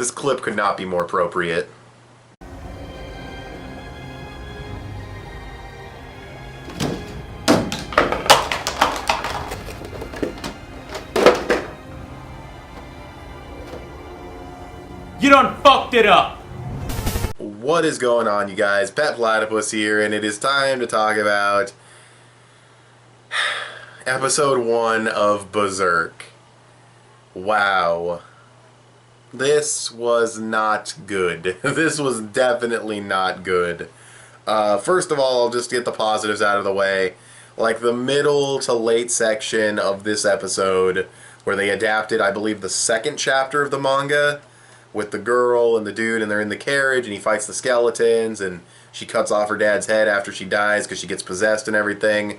This clip could not be more appropriate. You done fucked it up! What is going on, you guys? Petplatypus here, and it is time to talk about episode 1 of Berserk. Wow. This was not good. This was definitely not good. First of all, I'll just get the positives out of the way. Like, the middle to late section of this episode, where they adapted, I believe, the second chapter of the manga, with the girl and the dude, and they're in the carriage, and he fights the skeletons, and she cuts off her dad's head after she dies because she gets possessed and everything.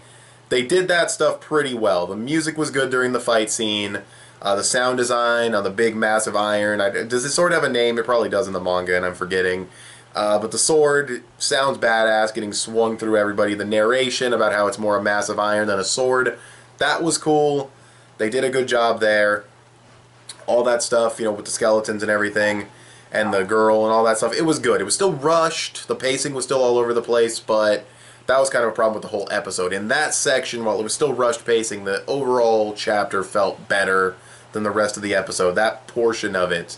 They did that stuff pretty well. The music was good during the fight scene. The sound design on the big, massive iron. Does this sword have a name? It probably does in the manga, and I'm forgetting. But the sword sounds badass, getting swung through everybody. The narration about how it's more a massive iron than a sword, that was cool. They did a good job there. All that stuff, you know, with the skeletons and everything, and the girl and all that stuff, it was good. It was still rushed, the pacing was still all over the place, but that was kind of a problem with the whole episode. In that section, while it was still rushed pacing, the overall chapter felt better than the rest of the episode. That portion of it.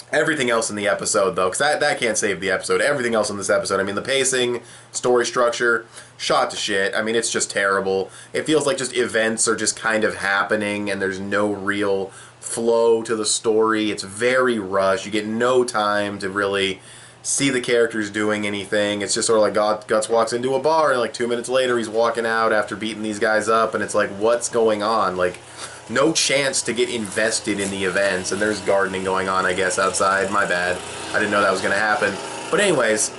Everything else in the episode, though, because that can't save the episode. Everything else in this episode, I mean, the pacing, story structure, shot to shit. I mean, it's just terrible. It feels like just events are just kind of happening, and there's no real flow to the story. It's very rushed. You get no time to really see the characters doing anything. It's just sort of like Guts walks into a bar, and like 2 minutes later, he's walking out after beating these guys up, and it's like, what's going on? Like, no chance to get invested in the events, and there's gardening going on, I guess, outside. My bad. I didn't know that was going to happen. But anyways,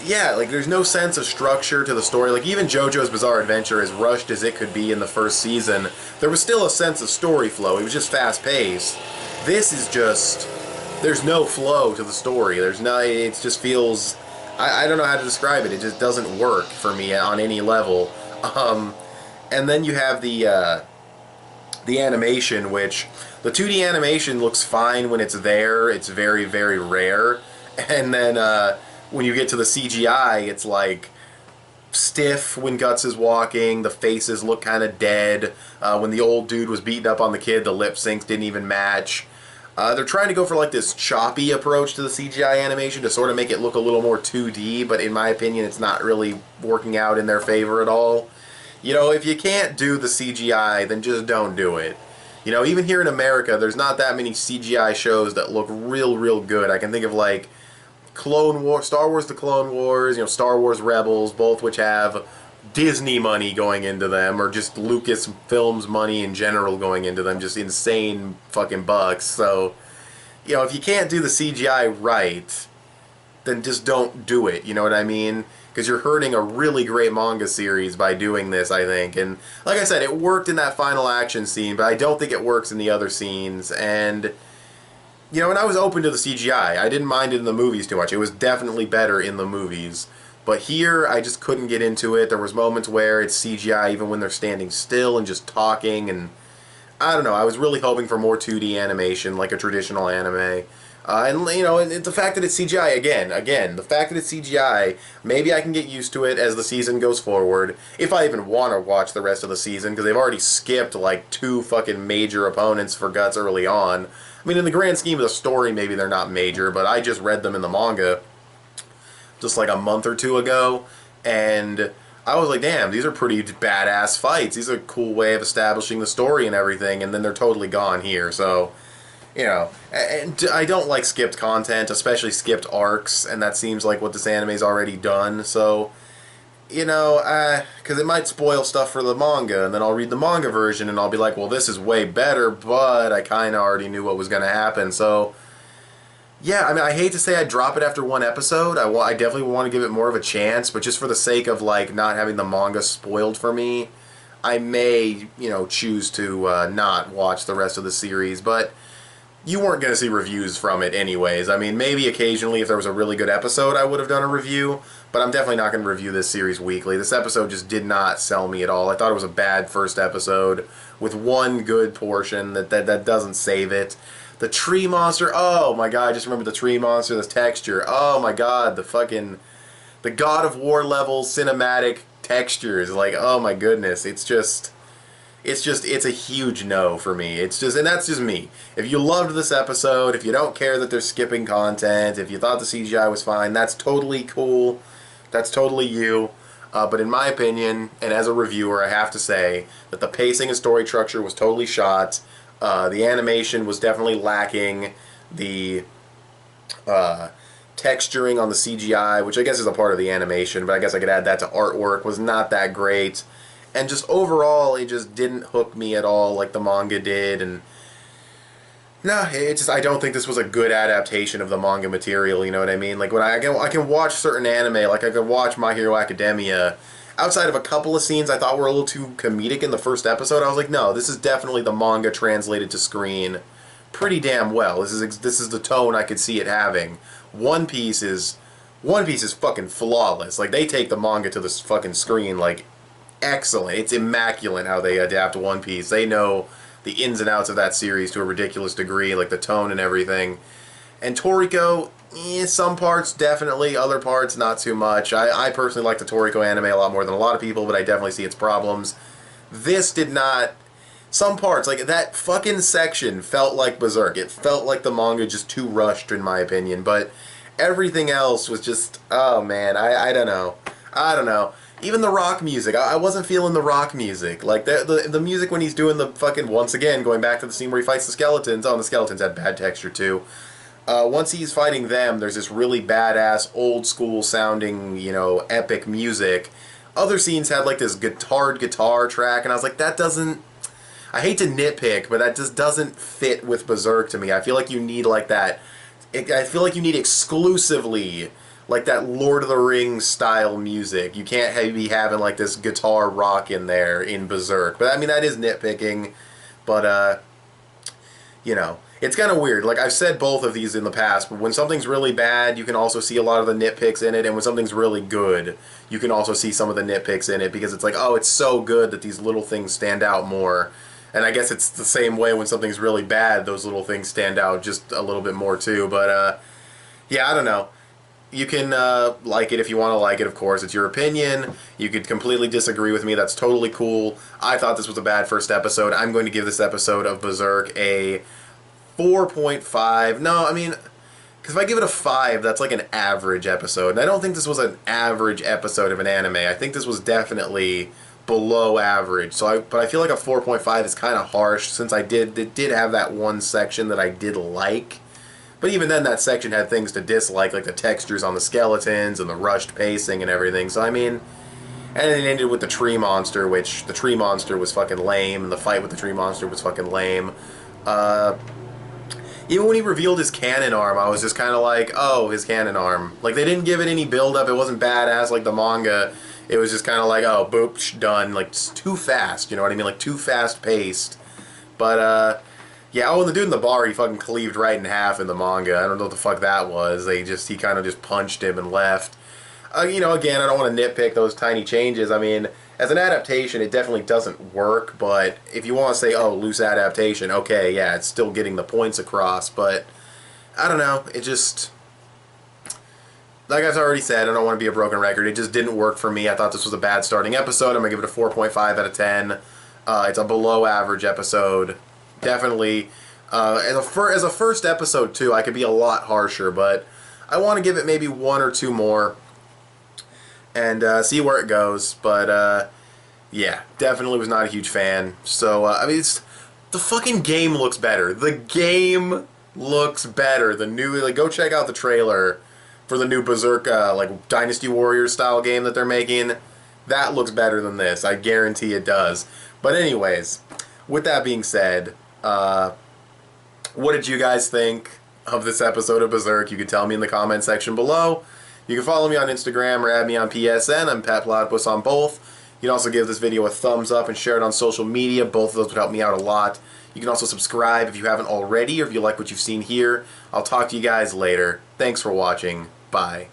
yeah, like, there's no sense of structure to the story. Like, even JoJo's Bizarre Adventure, as rushed as it could be in the first season, there was still a sense of story flow. It was just fast-paced. This is just, there's no flow to the story. There's no, it just feels, I don't know how to describe it. It just doesn't work for me on any level. And then you have the animation, which the 2D animation looks fine when it's there. It's very, very rare. And then when you get to the CGI, it's like stiff when Guts is walking. The faces look kind of dead. When the old dude was beating up on the kid, the lip syncs didn't even match. They're trying to go for like this choppy approach to the CGI animation to sort of make it look a little more 2D, but in my opinion, it's not really working out in their favor at all. You know, if you can't do the CGI, then just don't do it. You know, even here in America, there's not that many CGI shows that look real good. I can think of, like, Clone Wars, Star Wars The Clone Wars, you know, Star Wars Rebels, both which have Disney money going into them, or just Lucasfilms money in general going into them, just insane fucking bucks. So, you know, if you can't do the CGI right, then just don't do it, you know what I mean? Because you're hurting a really great manga series by doing this, I think. And like I said, it worked in that final action scene, but I don't think it works in the other scenes. And, you know, and I was open to the CGI. I didn't mind it in the movies too much. It was definitely better in the movies. But here, I just couldn't get into it. There was moments where it's CGI even when they're standing still and just talking. And I don't know, I was really hoping for more 2D animation, like a traditional anime. And, you know, and the fact that it's CGI, again, the fact that it's CGI, maybe I can get used to it as the season goes forward, if I even want to watch the rest of the season, because they've already skipped, like, 2 fucking major opponents for Guts early on. I mean, in the grand scheme of the story, maybe they're not major, but I just read them in the manga just, like, a month or 2 ago, and I was like, damn, these are pretty badass fights. These are a cool way of establishing the story and everything, and then they're totally gone here, so, you know, and I don't like skipped content, especially skipped arcs, and that seems like what this anime's already done, so, you know, because it might spoil stuff for the manga, and then I'll read the manga version, and I'll be like, well, this is way better, but I kind of already knew what was going to happen, so, yeah, I mean, I hate to say I'd drop it after 1 episode. I definitely want to give it more of a chance, but just for the sake of, like, not having the manga spoiled for me, I may, you know, choose to not watch the rest of the series, but you weren't going to see reviews from it anyways. I mean, maybe occasionally if there was a really good episode I would have done a review, but I'm definitely not going to review this series weekly. This episode just did not sell me at all. I thought it was a bad first episode with one good portion that doesn't save it. The tree monster, oh my god, I just remember the tree monster, this texture. Oh my god, the God of War level cinematic textures. Like, oh my goodness, it's a huge no for me. It's just, and that's just me. If you loved this episode, if you don't care that they're skipping content, if you thought the CGI was fine, that's totally cool. That's totally you. But in my opinion, and as a reviewer, I have to say that the pacing and story structure was totally shot. The animation was definitely lacking. The texturing on the CGI, which I guess is a part of the animation, but I guess I could add that to artwork, was not that great. And just overall, it just didn't hook me at all like the manga did. And no, I don't think this was a good adaptation of the manga material, you know what I mean? Like, when I can watch certain anime, like I could watch My Hero Academia. Outside of a couple of scenes I thought were a little too comedic in the first episode, I was like, no, this is definitely the manga translated to screen pretty damn well. This is the tone I could see it having. One Piece is fucking flawless. Like, they take the manga to the fucking screen, like, excellent. It's immaculate how they adapt One Piece. They know the ins and outs of that series to a ridiculous degree, like the tone and everything. And Toriko, some parts definitely, other parts not too much. I personally like the Toriko anime a lot more than a lot of people, but I definitely see its problems. This did not. Some parts, like that fucking section, felt like Berserk. It felt like the manga just too rushed, in my opinion. But everything else was just, oh man, I don't know. I don't know. Even the rock music, I wasn't feeling the rock music. Like, the music when he's doing the fucking, once again, going back to the scene where he fights the skeletons. Oh, and the skeletons had bad texture too. Once he's fighting them, there's this really badass, old-school sounding, you know, epic music. Other scenes had, like, this guitar track, and I was like, that doesn't... I hate to nitpick, but that just doesn't fit with Berserk to me. I feel like you need, like, that... I feel like you need exclusively, like, that Lord of the Rings style music. You can't be having, like, this guitar rock in there in Berserk. But, I mean, that is nitpicking, but, you know... It's kind of weird. Like, I've said both of these in the past, but when something's really bad, you can also see a lot of the nitpicks in it, and when something's really good, you can also see some of the nitpicks in it, because it's like, oh, it's so good that these little things stand out more. And I guess it's the same way when something's really bad, those little things stand out just a little bit more too. But, yeah, I don't know. You can like it if you want to like it, of course. It's your opinion. You could completely disagree with me. That's totally cool. I thought this was a bad first episode. I'm going to give this episode of Berserk a 4.5. No, I mean, because if I give it a 5, that's like an average episode. And I don't think this was an average episode of an anime. I think this was definitely below average. But I feel like a 4.5 is kind of harsh, since it did have that one section that I did like. But even then, that section had things to dislike, like the textures on the skeletons and the rushed pacing and everything. So, I mean, and it ended with the tree monster, which the tree monster was fucking lame, and the fight with the tree monster was fucking lame. Even when he revealed his cannon arm, I was just kind of like, oh, his cannon arm. Like, they didn't give it any build-up. It wasn't badass like the manga. It was just kind of like, oh, boop, done. Like, just too fast, you know what I mean? Like, too fast-paced. But, yeah, oh, and the dude in the bar, he fucking cleaved right in half in the manga. I don't know what the fuck that was. He kind of just punched him and left. You know, again, I don't want to nitpick those tiny changes. I mean, as an adaptation, it definitely doesn't work, but if you want to say, oh, loose adaptation, okay, yeah, it's still getting the points across, but I don't know, it just, like I've already said, I don't want to be a broken record, it just didn't work for me. I thought this was a bad starting episode. I'm going to give it a 4.5 out of 10. It's a below average episode, definitely. As a first episode, too, I could be a lot harsher, but I want to give it maybe one or two more and see where it goes. But yeah, definitely was not a huge fan. So I mean, the fucking game looks better. The game looks better. The new, like, go check out the trailer for the new Berserk like Dynasty Warriors style game that they're making. That looks better than this. I guarantee it does. But anyways, with that being said, what did you guys think of this episode of Berserk? You can tell me in the comment section below. You can follow me on Instagram or add me on PSN. I'm petplatypus on both. You can also give this video a thumbs up and share it on social media. Both of those would help me out a lot. You can also subscribe if you haven't already, or if you like what you've seen here. I'll talk to you guys later. Thanks for watching. Bye.